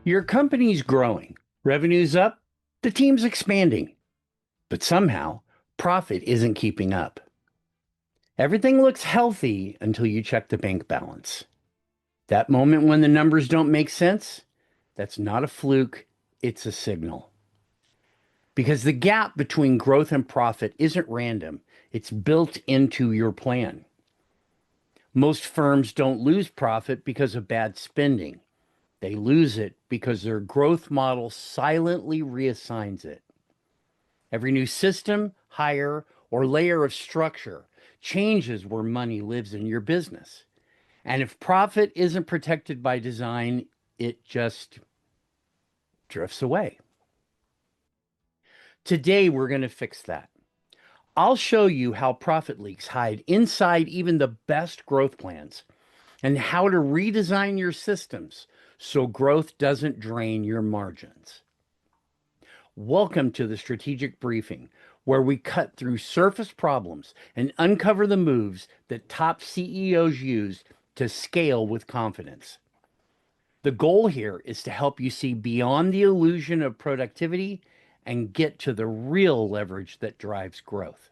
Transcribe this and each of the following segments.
Your company's growing, revenue's up, the team's expanding, but somehow profit isn't keeping up. Everything looks healthy until you check the bank balance. That moment when the numbers don't make sense, that's not a fluke, it's a signal. Because the gap between growth and profit isn't random, it's built into your plan. Most firms don't lose profit because of bad spending. They lose it because their growth model silently reassigns it. Every new system, hire, or layer of structure changes where money lives in your business. And if profit isn't protected by design, it just drifts away. Today, we're going to fix that. I'll show you how profit leaks hide inside even the best growth plans and how to redesign your systems so growth doesn't drain your margins. Welcome to the Strategic Briefing, where we cut through surface problems and uncover the moves that top CEOs use to scale with confidence. The goal here is to help you see beyond the illusion of productivity and get to the real leverage that drives growth.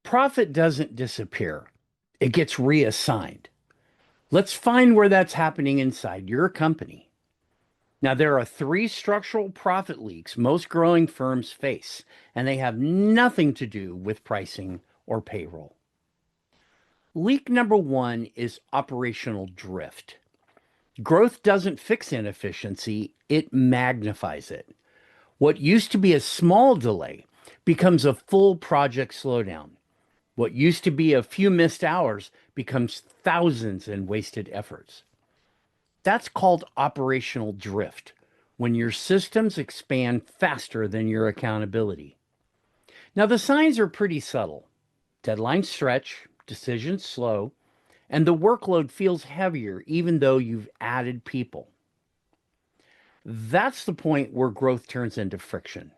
Profit doesn't disappear, it gets reassigned. Let's find where that's happening inside your company. Now, there are three structural profit leaks most growing firms face, and they have nothing to do with pricing or payroll. Leak number one is operational drift. Growth doesn't fix inefficiency, it magnifies it. What used to be a small delay becomes a full project slowdown. What used to be a few missed hours becomes thousands in wasted efforts. That's called operational drift, when your systems expand faster than your accountability. Now, the signs are pretty subtle. Deadlines stretch, decisions slow, and the workload feels heavier even though you've added people. That's the point where growth turns into friction.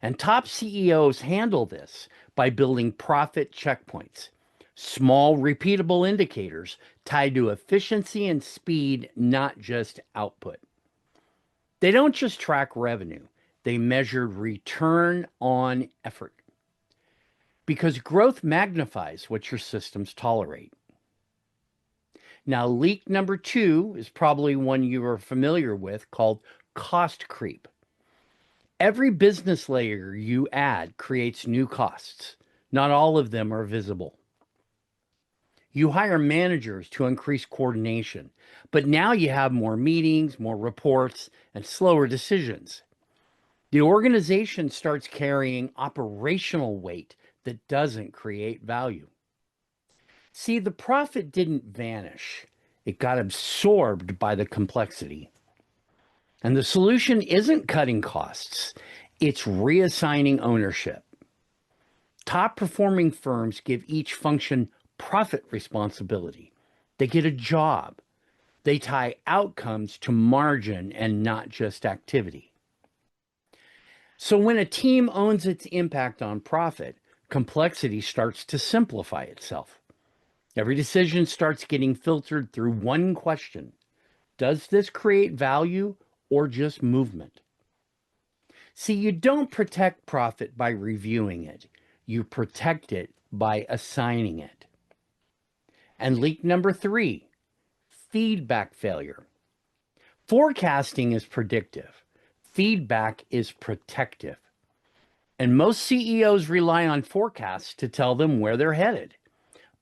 And top CEOs handle this by building profit checkpoints, small repeatable indicators tied to efficiency and speed, not just output. They don't just track revenue, they measure return on effort. Because growth magnifies what your systems tolerate. Now, leak number two is probably one you are familiar with, called cost creep. Every business layer you add creates new costs. Not all of them are visible. You hire managers to increase coordination, but now you have more meetings, more reports, and slower decisions. The organization starts carrying operational weight that doesn't create value. See, the profit didn't vanish. It got absorbed by the complexity. And the solution isn't cutting costs, it's reassigning ownership. Top performing firms give each function profit responsibility. They get a job. They tie outcomes to margin and not just activity. So when a team owns its impact on profit, complexity starts to simplify itself. Every decision starts getting filtered through one question. Does this create value or just movement? See, you don't protect profit by reviewing it. You protect it by assigning it. And leak number three, feedback failure. Forecasting is predictive. Feedback is protective. And most CEOs rely on forecasts to tell them where they're headed.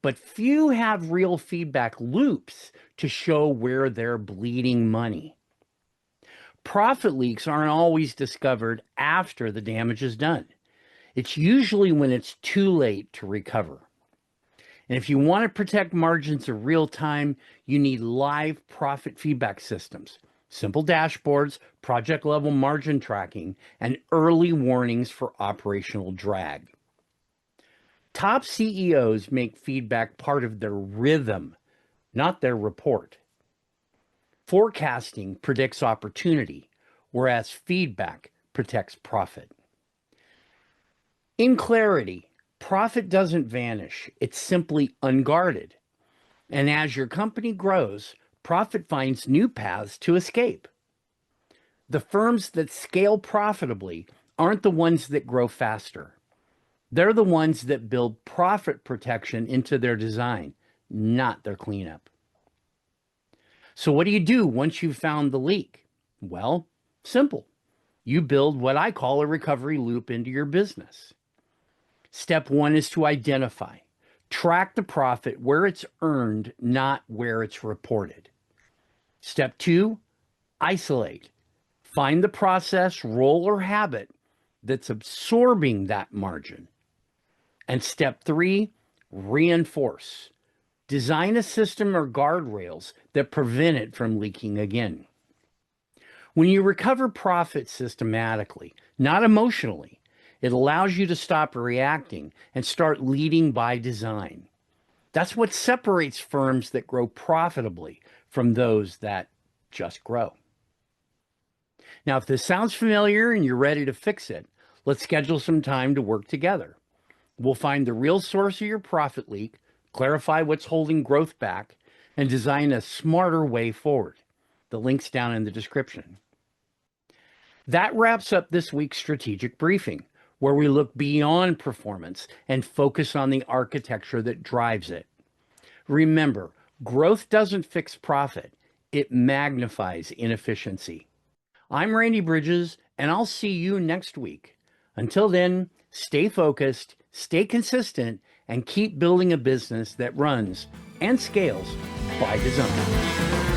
But few have real feedback loops to show where they're bleeding money. Profit leaks aren't always discovered after the damage is done. It's usually when it's too late to recover. And if you want to protect margins in real time, you need live profit feedback systems, simple dashboards, project level margin tracking, and early warnings for operational drag. Top CEOs make feedback part of their rhythm, not their report. Forecasting predicts opportunity, whereas feedback protects profit. In clarity, profit doesn't vanish, it's simply unguarded. And as your company grows, profit finds new paths to escape. The firms that scale profitably aren't the ones that grow faster. They're the ones that build profit protection into their design, not their cleanup. So what do you do once you've found the leak? Well, simple. You build what I call a recovery loop into your business. Step one is to identify. Track the profit where it's earned, not where it's reported. Step two, isolate. Find the process, role, or habit that's absorbing that margin. And step three, reinforce. Design a system or guardrails that prevent it from leaking again. When you recover profit systematically, not emotionally, it allows you to stop reacting and start leading by design. That's what separates firms that grow profitably from those that just grow. Now, if this sounds familiar and you're ready to fix it, let's schedule some time to work together. We'll find the real source of your profit leak, clarify what's holding growth back, and design a smarter way forward. The link's down in the description. That wraps up this week's strategic briefing, where we look beyond performance and focus on the architecture that drives it. Remember, growth doesn't fix profit, it magnifies inefficiency. I'm Randy Bridges, and I'll see you next week. Until then, stay focused, stay consistent, and keep building a business that runs and scales by design.